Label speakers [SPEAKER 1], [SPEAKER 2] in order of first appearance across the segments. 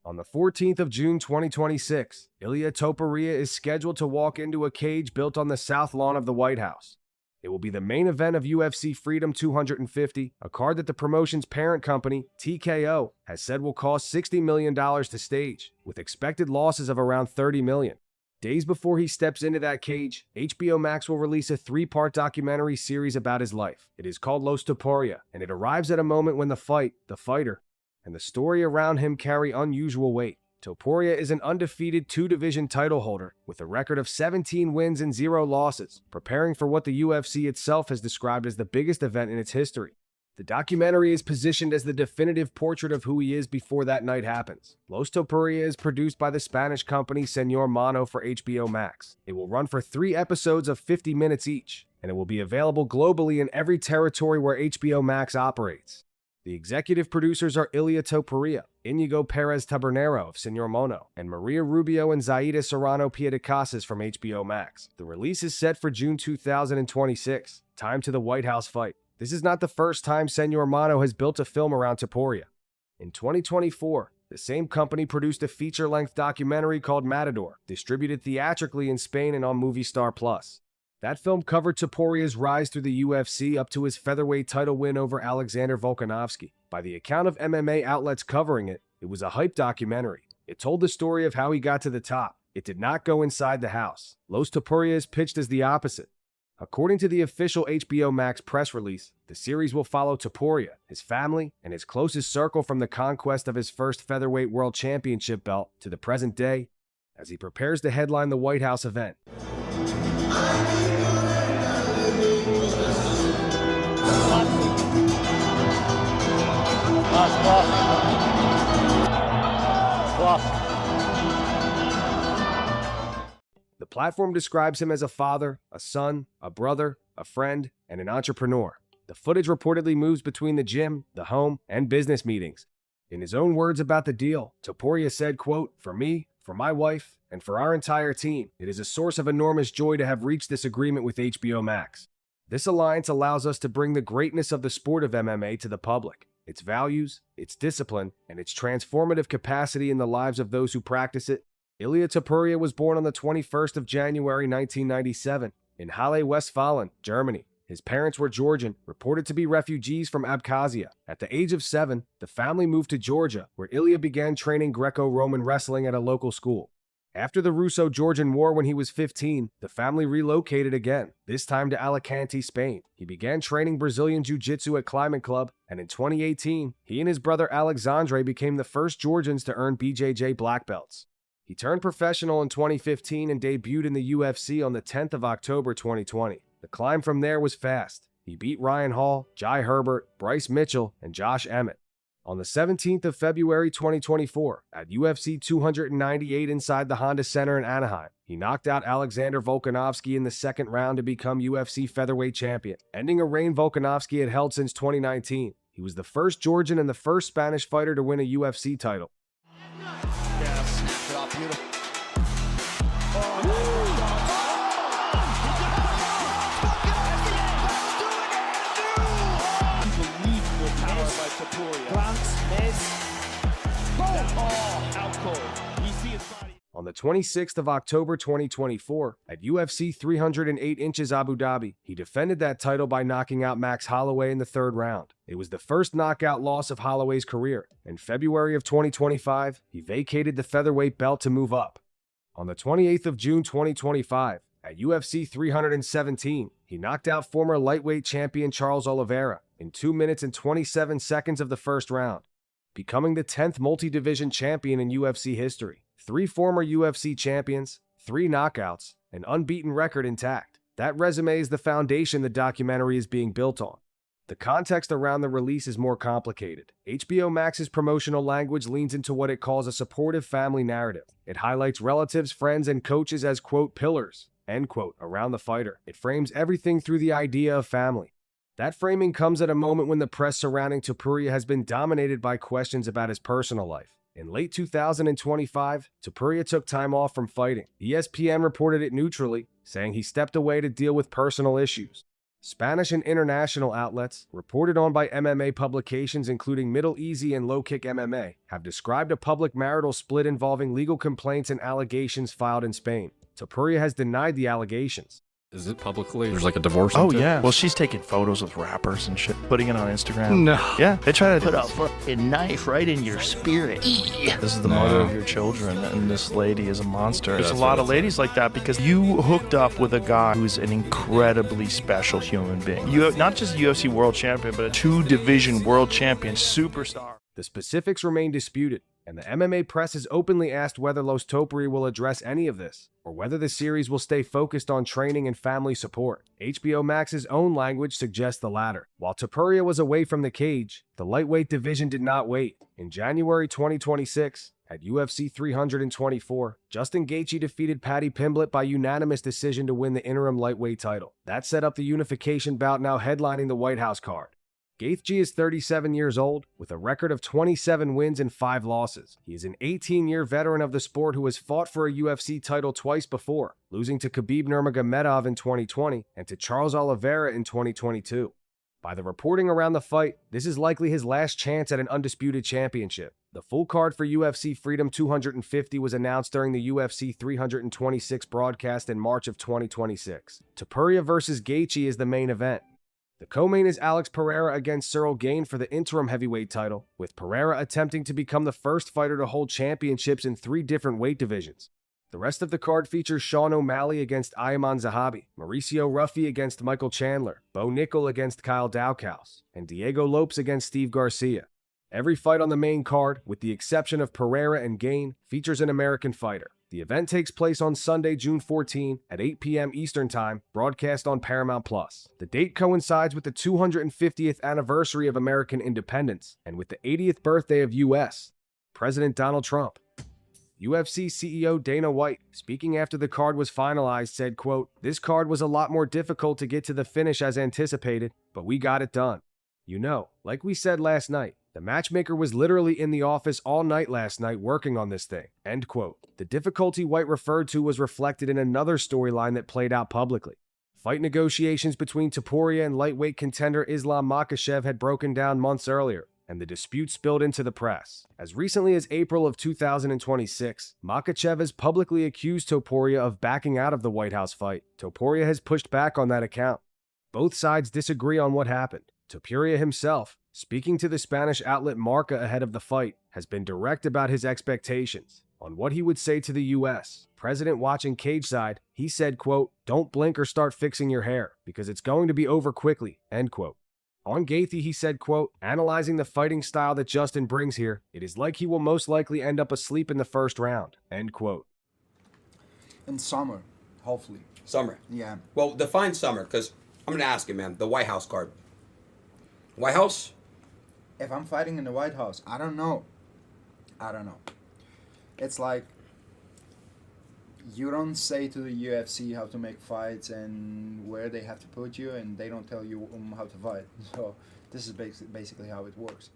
[SPEAKER 1] On the 14th of June 2026, Ilia Topuria is scheduled to walk into a cage built on the south lawn of the White House. It will be the main event of UFC Freedom 250, a card that the promotion's parent company, TKO, has said will cost $60 million to stage, with expected losses of around $30 million. Days before he steps into that cage, HBO Max will release a 3-part documentary series about his life. It is called Ilia Topuria, and it arrives at a moment when the fighter, and the story around him carry unusual weight. Topuria is an undefeated 2-division title holder with a record of 17 wins and 0 losses, preparing for what the UFC itself has described as the biggest event in its history. The documentary is positioned as the definitive portrait of who he is before that night happens. Ilia Topuria is produced by the Spanish company Señor Mono for HBO Max. It will run for 3 episodes of 50 minutes each, and it will be available globally in every territory where HBO Max operates. The executive producers are Ilia Topuria, Inigo Perez Tabernero of Señor Mono, and Maria Rubio and Zaida Serrano Piedecasas from HBO Max. The release is set for June 2026, time to the White House fight. This is not the first time Señor Mono has built a film around Topuria. In 2024, the same company produced a feature-length documentary called Matador, distributed theatrically in Spain and on Movistar Plus. That film covered Topuria's rise through the UFC up to his featherweight title win over Alexander Volkanovski. By the account of MMA outlets covering it, it was a hype documentary. It told the story of how he got to the top. It did not go inside the house. Ilia Topuria is pitched as the opposite. According to the official HBO Max press release, the series will follow Topuria, his family, and his closest circle from the conquest of his first featherweight world championship belt to the present day, as he prepares to headline the White House event. The platform describes him as a father, a son, a brother, a friend, and an entrepreneur. The footage reportedly moves between the gym, the home, and business meetings. In his own words about the deal, Topuria said, quote, "For me, for my wife, and for our entire team, it is a source of enormous joy to have reached this agreement with HBO Max. This alliance allows us to bring the greatness of the sport of MMA to the public, its values, its discipline, and its transformative capacity in the lives of those who practice it." Ilia Topuria was born on the 21st of January 1997 in Halle, Westfalen, Germany. His parents were Georgian, reported to be refugees from Abkhazia. At the age of 7, the family moved to Georgia, where Ilia began training Greco-Roman wrestling at a local school. After the Russo-Georgian War when he was 15, the family relocated again, this time to Alicante, Spain. He began training Brazilian Jiu-Jitsu at Climbing Club, and in 2018, he and his brother Alexandre became the first Georgians to earn BJJ black belts. He turned professional in 2015 and debuted in the UFC on the 10th of October 2020. The climb from there was fast. He beat Ryan Hall, Jai Herbert, Bryce Mitchell, and Josh Emmett. On the 17th of February 2024, at UFC 298 inside the Honda Center in Anaheim, he knocked out Alexander Volkanovski in the second round to become UFC featherweight champion, ending a reign Volkanovski had held since 2019. He was the first Georgian and the first Spanish fighter to win a UFC title.
[SPEAKER 2] Beautiful. Unbelievable power by Topuria. Out cold. We see his body.
[SPEAKER 1] On the 26th of October 2024, at UFC 308 inches Abu Dhabi, he defended that title by knocking out Max Holloway in the 3rd round. It was the first knockout loss of Holloway's career. In February of 2025, he vacated the featherweight belt to move up. On the 28th of June 2025, at UFC 317, he knocked out former lightweight champion Charles Oliveira in 2 minutes and 27 seconds of the 1st round, becoming the 10th multi-division champion in UFC history. 3 former UFC champions, 3 knockouts, an unbeaten record intact. That resume is the foundation the documentary is being built on. The context around the release is more complicated. HBO Max's promotional language leans into what it calls a supportive family narrative. It highlights relatives, friends, and coaches as, quote, pillars, end quote, around the fighter. It frames everything through the idea of family. That framing comes at a moment when the press surrounding Topuria has been dominated by questions about his personal life. In late 2025, Topuria took time off from fighting. ESPN reported it neutrally, saying he stepped away to deal with personal issues. Spanish and international outlets, reported on by MMA publications including Middle Easy and Low Kick MMA, have described a public marital split involving legal complaints and allegations filed in Spain. Topuria has denied the allegations.
[SPEAKER 3] Is it publicly? There's like a divorce.
[SPEAKER 4] Oh, yeah. Well, she's taking photos with rappers and shit, putting it on Instagram.
[SPEAKER 3] No.
[SPEAKER 4] Yeah, they try to
[SPEAKER 5] Put a fucking knife right in your spirit.
[SPEAKER 4] This is the mother of your children, and this lady is a monster. There's
[SPEAKER 3] That's
[SPEAKER 4] a lot
[SPEAKER 3] what
[SPEAKER 4] of ladies like that because you hooked up with a guy who's an incredibly special human being. You have not just UFC world champion, but a 2-division world champion superstar.
[SPEAKER 1] The specifics remain disputed, and the MMA press has openly asked whether Los Topuria will address any of this, or whether the series will stay focused on training and family support. HBO Max's own language suggests the latter. While Topuria was away from the cage, the lightweight division did not wait. In January 2026, at UFC 324, Justin Gaethje defeated Paddy Pimblett by unanimous decision to win the interim lightweight title. That set up the unification bout now headlining the White House card. Gaethje is 37 years old, with a record of 27 wins and 5 losses. He is an 18-year veteran of the sport who has fought for a UFC title twice before, losing to Khabib Nurmagomedov in 2020 and to Charles Oliveira in 2022. By the reporting around the fight, this is likely his last chance at an undisputed championship. The full card for UFC Freedom 250 was announced during the UFC 326 broadcast in March of 2026. Topuria vs. Gaethje is the main event. The co-main is Alex Pereira against Cyril Gane for the interim heavyweight title, with Pereira attempting to become the first fighter to hold championships in 3 different weight divisions. The rest of the card features Sean O'Malley against Ayman Zahabi, Mauricio Ruffy against Michael Chandler, Bo Nickel against Kyle Daukaus, and Diego Lopes against Steve Garcia. Every fight on the main card, with the exception of Pereira and Gane, features an American fighter. The event takes place on Sunday, June 14 at 8 p.m. Eastern Time, broadcast on Paramount+. The date coincides with the 250th anniversary of American independence and with the 80th birthday of U.S. President Donald Trump. UFC CEO Dana White, speaking after the card was finalized, said, quote, "This card was a lot more difficult to get to the finish as anticipated, but we got it done. You know, like we said last night, the matchmaker was literally in the office all night last night working on this thing." End quote. The difficulty White referred to was reflected in another storyline that played out publicly. Fight negotiations between Topuria and lightweight contender Islam Makhachev had broken down months earlier, and the dispute spilled into the press. As recently as April of 2026, Makhachev has publicly accused Topuria of backing out of the White House fight. Topuria has pushed back on that account. Both sides disagree on what happened. Topuria himself, speaking to the Spanish outlet Marca ahead of the fight, has been direct about his expectations on what he would say to the U.S. President watching cage side, he said, quote, "Don't blink or start fixing your hair, because it's going to be over quickly," end quote. On Gaethje, he said, quote, "Analyzing the fighting style that Justin brings here, it is like he will most likely end up asleep in the first round," end quote.
[SPEAKER 6] In summer, hopefully.
[SPEAKER 7] Summer.
[SPEAKER 6] Yeah.
[SPEAKER 7] Well, define summer, because I'm going to ask you, man, the White House card. White House?
[SPEAKER 6] If I'm fighting in the White House, I don't know. It's like you don't say to the UFC how to make fights and where they have to put you, and they don't tell you how to fight. So this is basically how it works.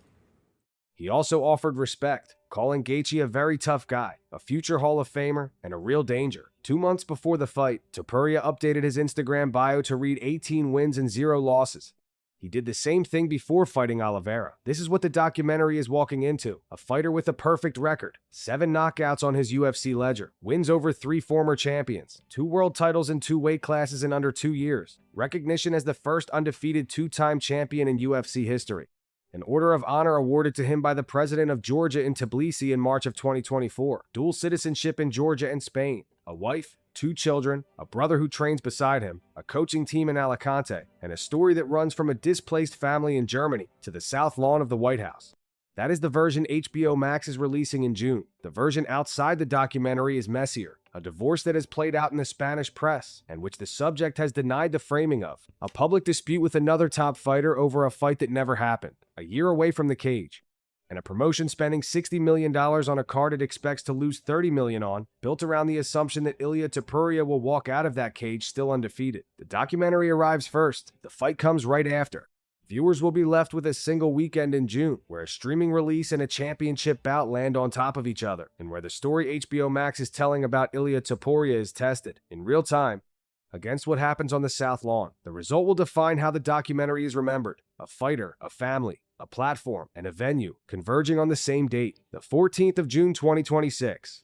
[SPEAKER 1] He also offered respect, calling Gaethje a very tough guy, a future Hall of Famer, and a real danger. 2 months before the fight, Topuria updated his Instagram bio to read 18 wins and 0 losses. He did the same thing before fighting Oliveira. This is what the documentary is walking into. A fighter with a perfect record. 7 knockouts on his UFC ledger. Wins over 3 former champions. 2 world titles in 2 weight classes in under 2 years. Recognition as the first undefeated 2-time champion in UFC history. An Order of Honor awarded to him by the president of Georgia in Tbilisi in March of 2024. Dual citizenship in Georgia and Spain. A wife, 2 children, a brother who trains beside him, a coaching team in Alicante, and a story that runs from a displaced family in Germany to the South Lawn of the White House. That is the version HBO Max is releasing in June. The version outside the documentary is messier, a divorce that has played out in the Spanish press, and which the subject has denied the framing of, a public dispute with another top fighter over a fight that never happened, a year away from the cage, and a promotion spending $60 million on a card it expects to lose $30 million on, built around the assumption that Ilia Topuria will walk out of that cage still undefeated. The documentary arrives first. The fight comes right after. Viewers will be left with a single weekend in June, where a streaming release and a championship bout land on top of each other, and where the story HBO Max is telling about Ilia Topuria is tested, in real time, against what happens on the South Lawn. The result will define how the documentary is remembered. A fighter, a family, a platform, and a venue converging on the same date, the 14th of June 2026.